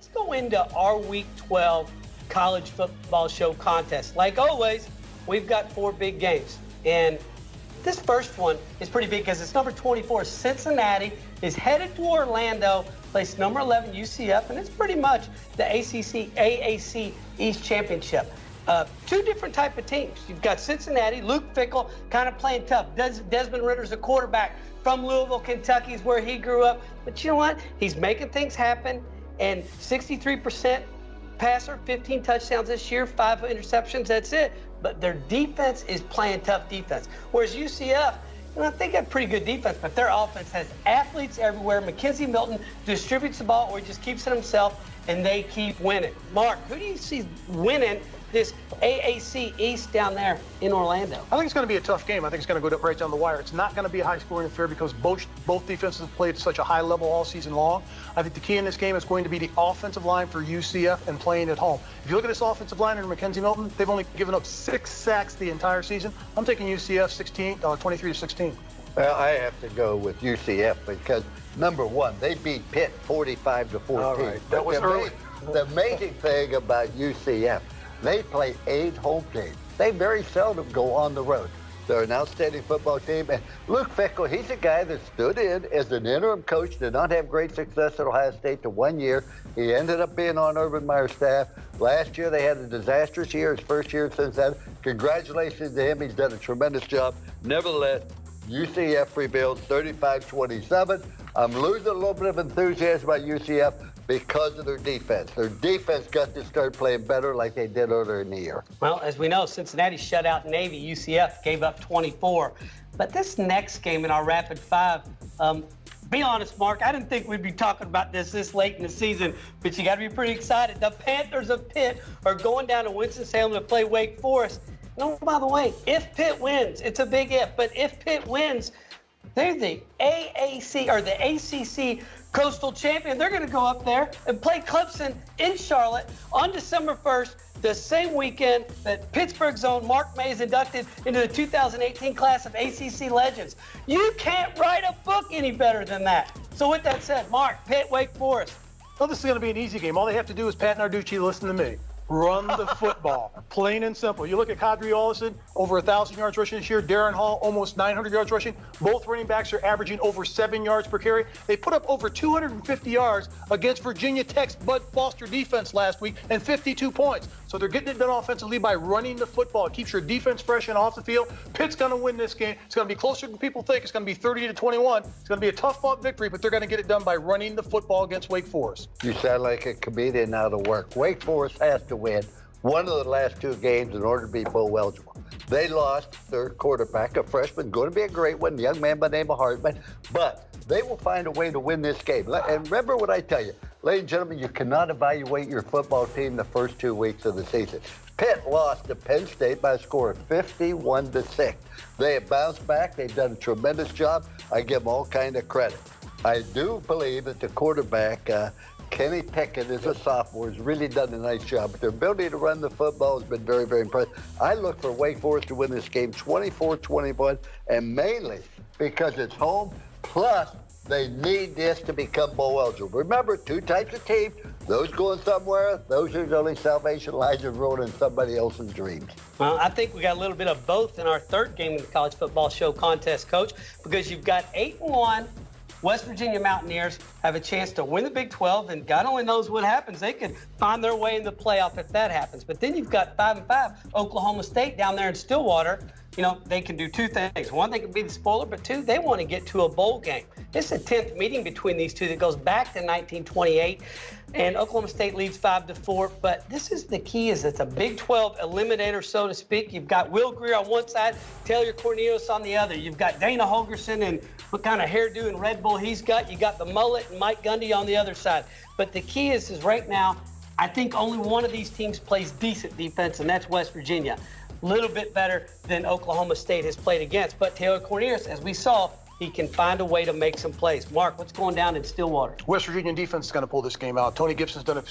let's go into our Week 12 college football show contest. Like always, we've got 4 big games. And this first one is pretty big because it's number 24. Cincinnati is headed to Orlando, plays number 11 UCF, and it's pretty much the AAC East Championship. 2 different type of teams. You've got Cincinnati, Luke Fickell, kind of playing tough. Desmond Ritter's a quarterback from Louisville, Kentucky is where he grew up. But you know what? He's making things happen, and 63% passer, 15 touchdowns this year, 5 interceptions, that's it. But their defense is playing tough defense. Whereas UCF, I think they have pretty good defense, but their offense has athletes everywhere. Mackenzie Milton distributes the ball or he just keeps it himself, and they keep winning. Mark, who do you see winning this AAC East down there in Orlando? I think it's going to be a tough game. I think it's going to go right down the wire. It's not going to be a high-scoring affair because both defenses have played at such a high level all season long. I think the key in this game is going to be the offensive line for UCF and playing at home. If you look at this offensive line under Mackenzie Milton, they've only given up 6 sacks the entire season. I'm taking UCF 23-16. Well, I have to go with UCF because, number one, they beat Pitt 45-14. All right. That was early. The amazing thing about UCF, they play 8 home games. They very seldom go on the road. They're an outstanding football team. And Luke Fickell, he's a guy that stood in as an interim coach, did not have great success at Ohio State to 1 year. He ended up being on Urban Meyer's staff. Last year, they had a disastrous year, his first year since then. Congratulations to him. He's done a tremendous job. Nevertheless, UCF rebuilds 35-27. I'm losing a little bit of enthusiasm about UCF because of their defense. Their defense got to start playing better like they did earlier in the year. Well, as we know, Cincinnati shut out Navy. UCF gave up 24. But this next game in our Rapid 5, be honest, Mark, I didn't think we'd be talking about this late in the season, but you got to be pretty excited. The Panthers of Pitt are going down to Winston-Salem to play Wake Forest. And oh, by the way, if Pitt wins, it's a big if, but if Pitt wins, they're the AAC or the ACC Coastal Champion. They're going to go up there and play Clemson in Charlotte on December 1st, the same weekend that Pittsburgh's own Mark May is inducted into the 2018 class of ACC Legends. You can't write a book any better than that. So with that said, Mark, Pitt, Wake Forest. Well, this is going to be an easy game. All they have to do is, Pat Narducci, listen to me. Run the football, plain and simple. You look at Kadri Ollison, over 1,000 yards rushing this year. Darren Hall, almost 900 yards rushing. Both running backs are averaging over 7 yards per carry. They put up over 250 yards against Virginia Tech's Bud Foster defense last week and 52 points. So they're getting it done offensively by running the football. It keeps your defense fresh and off the field. Pitt's going to win this game. It's going to be closer than people think. It's going to be 30-21. It's going to be a tough-fought victory, but they're going to get it done by running the football against Wake Forest. You sound like a comedian out of work. Wake Forest has to win one of the last 2 games in order to be bowl eligible. They lost their quarterback, a freshman, going to be a great one, a young man by the name of Hartman, but they will find a way to win this game. And remember what I tell you, ladies and gentlemen, you cannot evaluate your football team the first 2 weeks of the season. Pitt lost to Penn State by a score of 51-6. They have bounced back. They've done a tremendous job. I give them all kind of credit. I do believe that the quarterback, Kenny Pickett, is a sophomore, has really done a nice job. But their ability to run the football has been very, very impressive. I look for Wake Forest to win this game 24-21, and mainly because it's home, plus they need this to become bowl eligible. Remember, 2 types of teams, those going somewhere, those whose only salvation lies in ruining somebody else's dreams. Well, I think we got a little bit of both in our 3rd game in the college football show contest, Coach, because you've got 8-1 West Virginia Mountaineers have a chance to win the Big 12, and God only knows what happens. They could find their way in the playoff if that happens. But then you've got 5-5 Oklahoma State down there in Stillwater. You know, they can do 2 things. One, they can be the spoiler, but 2, they want to get to a bowl game. It's a 10th meeting between these 2 that goes back to 1928, and Oklahoma State leads 5-4. But this is the key: is it's a Big 12 eliminator, so to speak. You've got Will Greer on one side, Taylor Cornelius on the other. You've got Dana Holgerson and what kind of hairdo and Red Bull he's got. You got the mullet and Mike Gundy on the other side. But the key is right now, I think only one of these teams plays decent defense, and that's West Virginia. A little bit better than Oklahoma State has played against. But Taylor Cornelius, as we saw, he can find a way to make some plays. Mark, what's going down in Stillwater? West Virginia defense is going to pull this game out. Tony Gibson's done a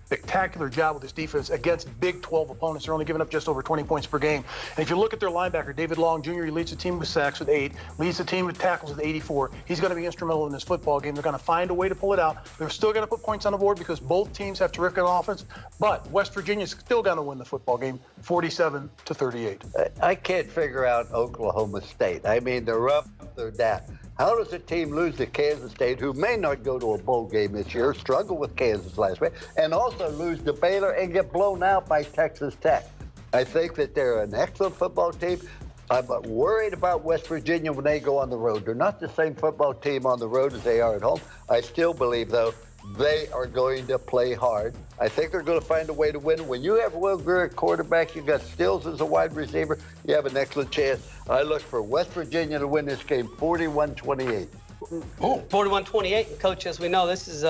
spectacular job with this defense against Big 12 opponents. They're only giving up just over 20 points per game. And if you look at their linebacker, David Long Jr., he leads the team with sacks with 8, leads the team with tackles with 84. He's going to be instrumental in this football game. They're going to find a way to pull it out. They're still going to put points on the board because both teams have terrific offense, but West Virginia's still going to win the football game 47-38. I can't figure out Oklahoma State. I mean, they're up, they're down. How does a team lose to Kansas State, who may not go to a bowl game this year, struggle with Kansas last week, and also lose to Baylor and get blown out by Texas Tech? I think that they're an excellent football team. I'm worried about West Virginia when they go on the road. They're not the same football team on the road as they are at home. I still believe, though, they are going to play hard. I think they're going to find a way to win. When you have Will Greer at quarterback, you've got Stills as a wide receiver, you have an excellent chance. I look for West Virginia to win this game 41-28. 41-28. Coach, as we know, this is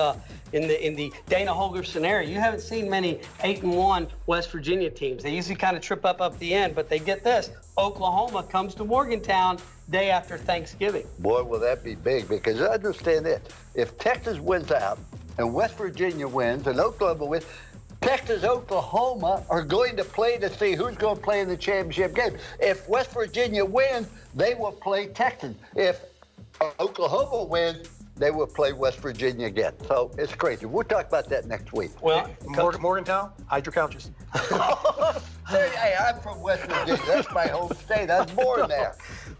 in the Dana Holger scenario. You haven't seen many 8-1 West Virginia teams. They usually kind of trip up the end, but they get this. Oklahoma comes to Morgantown day after Thanksgiving. Boy, will that be big, because understand this. If Texas wins out and West Virginia wins and Oklahoma wins, Texas, Oklahoma are going to play to see who's going to play in the championship game. If West Virginia wins, they will play Texas. If Oklahoma wins, they will play West Virginia again. So it's crazy. We'll talk about that next week. Well, Morgantown, hide your couches. Hey, I'm from West Virginia. That's my home state. I was born there.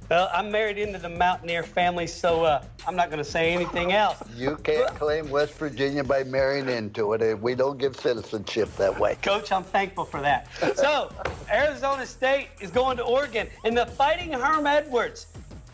Well, I'm married into the Mountaineer family, so I'm not going to say anything else. You can't claim West Virginia by marrying into it, and we don't give citizenship that way. Coach, I'm thankful for that. So, Arizona State is going to Oregon, and the Fighting Herm Edwards.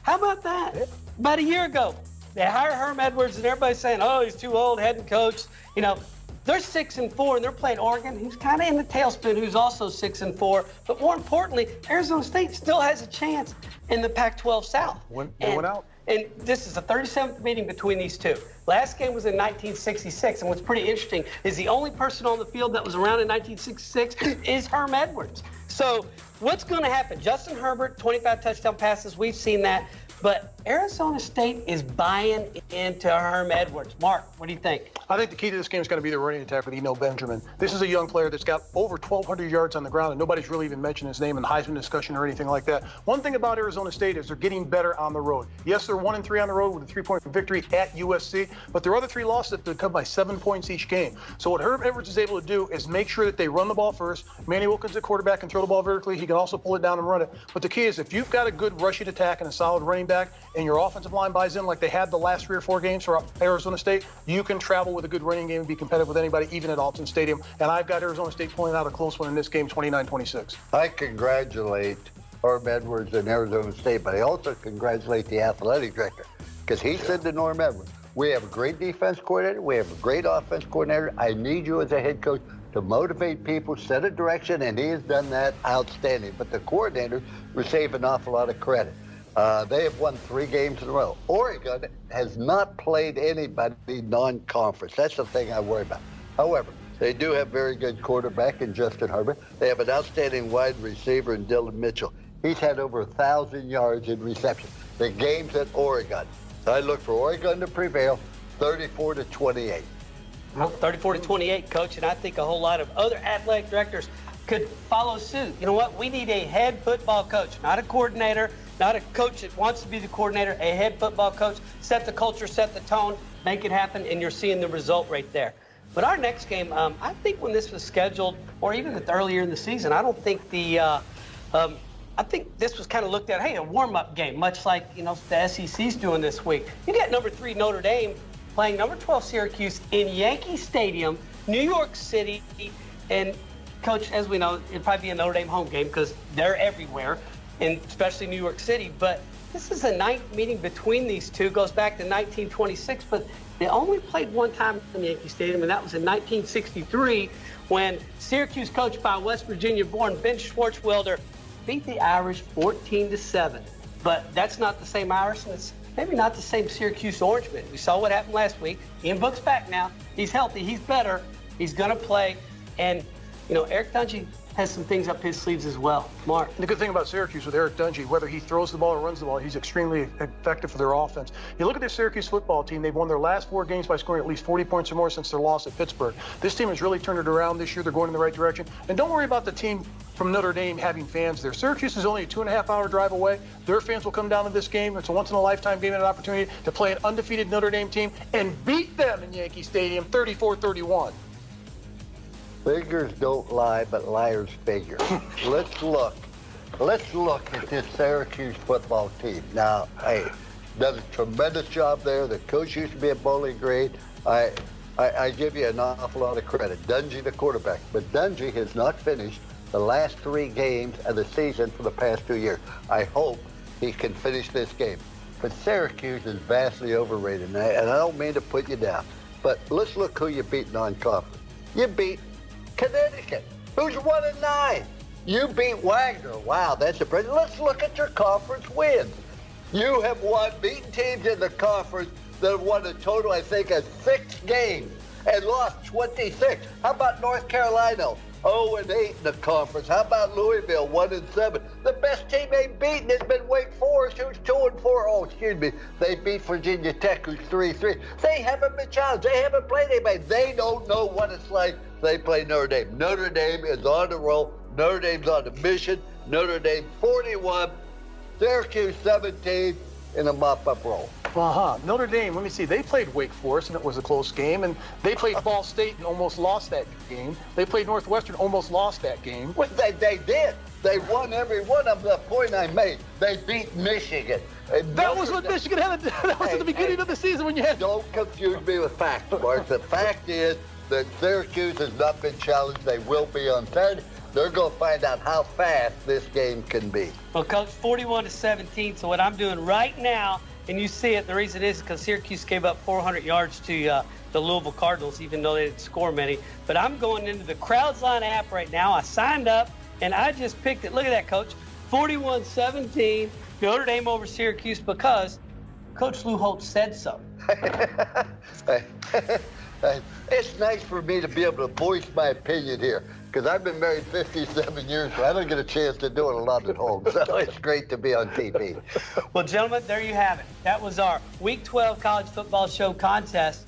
How about that? About a year ago, they hired Herm Edwards, and everybody's saying, oh, he's too old, head coach. You know, they're 6-4, and they're playing Oregon, who's kind of in the tailspin, who's also 6-4. But more importantly, Arizona State still has a chance in the Pac-12 South. They went out. And this is the 37th meeting between these two. Last game was in 1966, and what's pretty interesting is the only person on the field that was around in 1966 is Herm Edwards. So what's going to happen? Justin Herbert, 25 touchdown passes, we've seen that. But Arizona State is buying into Herm Edwards. Mark, what do you think? I think the key to this game is going to be the running attack with Eno Benjamin. This is a young player that's got over 1,200 yards on the ground, and nobody's really even mentioned his name in the Heisman discussion or anything like that. One thing about Arizona State is they're getting better on the road. Yes, they're 1-3 on the road with a 3-point victory at USC, but their other 3 losses have come by 7 points each game. So what Herm Edwards is able to do is make sure that they run the ball first. Manny Wilkins at quarterback can throw the ball vertically. He can also pull it down and run it. But the key is if you've got a good rushing attack and a solid running back, and your offensive line buys in like they had the last 3 or 4 games for Arizona State, you can travel with a good running game and be competitive with anybody, even at Alton Stadium. And I've got Arizona State pulling out a close one in this game, 29-26. I congratulate Norm Edwards and Arizona State, but I also congratulate the athletic director, because he said to Norm Edwards, we have a great defense coordinator, we have a great offense coordinator. I need you as a head coach to motivate people, set a direction, and he has done that outstanding. But the coordinator received an awful lot of credit. They have won 3 games in a row. Oregon has not played anybody non-conference. That's the thing I worry about. However, they do have very good quarterback in Justin Herbert. They have an outstanding wide receiver in Dylan Mitchell. He's had over 1,000 yards in reception. The game's at Oregon. So I look for Oregon to prevail, 34-28. Well, 34-28, Coach, and I think a whole lot of other athletic directors could follow suit. You know what? We need a head football coach, not a coordinator, not a coach that wants to be the coordinator, a head football coach. Set the culture, set the tone, make it happen, and you're seeing the result right there. But our next game, I think when this was scheduled, or even earlier in the season, I don't think I think this was kind of looked at, hey, a warm-up game, much like, you know, the SEC's doing this week. You got number 3 Notre Dame playing number 12 Syracuse in Yankee Stadium, New York City, and Coach, as we know, it'd probably be a Notre Dame home game because they're everywhere, and especially New York City. But this is the 9th meeting between these two, goes back to 1926, but they only played one time in Yankee Stadium, and that was in 1963 when Syracuse, coached by West Virginia-born Ben Schwartzwelder, beat the Irish 14-7. But that's not the same Irish, and it's maybe not the same Syracuse Orangemen. We saw what happened last week. Ian Book's back now. He's healthy. He's better. He's going to play. And, you know, Eric Dungy, has some things up his sleeves as well. Mark. And the good thing about Syracuse with Eric Dungy, whether he throws the ball or runs the ball, he's extremely effective for their offense. You look at this Syracuse football team, they've won their last 4 games by scoring at least 40 points or more since their loss at Pittsburgh. This team has really turned it around this year. They're going in the right direction. And don't worry about the team from Notre Dame having fans there. Syracuse is only a 2.5-hour drive away. Their fans will come down to this game. It's a once-in-a-lifetime game and an opportunity to play an undefeated Notre Dame team and beat them in Yankee Stadium 34-31. Figures don't lie, but liars figure. Let's look at this Syracuse football team. Now, hey, does a tremendous job there. The coach used to be at Bowling Green. I give you an awful lot of credit. Dungy, the quarterback. But Dungy has not finished the last 3 games of the season for the past 2 years. I hope he can finish this game. But Syracuse is vastly overrated, and I don't mean to put you down. But let's look who you beat non-conference. You beat Connecticut, who's 1-9. You beat Wagner. Wow, that's impressive. Let's look at your conference wins. You have beaten teams in the conference that have won a total, I think, of 6 games and lost 26. How about North Carolina? 0-8 in the conference. How about Louisville, 1-7? The best team they've beaten has been Wake Forest, who's 2-4. Oh, excuse me. They beat Virginia Tech, who's 3-3. They haven't been challenged. They haven't played anybody. They don't know what it's like. They play Notre Dame. Notre Dame is on the roll. Notre Dame's on a mission. Notre Dame 41, Syracuse 17 in a mop-up roll. Notre Dame, let me see. They played Wake Forest, and it was a close game. And they played Ball State and almost lost that game. They played Northwestern, almost lost that game. Well, they did. They won every one of them. The point I made, they beat Michigan. That was what Michigan had. That was at the beginning of the season when you had. Don't confuse me with facts, Mark. The fact is that Syracuse has not been challenged. They will be on Saturday. They're going to find out how fast this game can be. Well, Coach, 41-17. So what I'm doing right now, and you see it, the reason is because Syracuse gave up 400 yards to the Louisville Cardinals, even though they didn't score many. But I'm going into the Crowdsline app right now. I signed up, and I just picked it. Look at that, Coach. 41-17, Notre Dame over Syracuse because Coach Lou Holtz said so. It's nice for me to be able to voice my opinion here because I've been married 57 years, so I don't get a chance to do it a lot at home. So it's great to be on TV. Well, gentlemen, there you have it. That was our Week 12 college football show contest.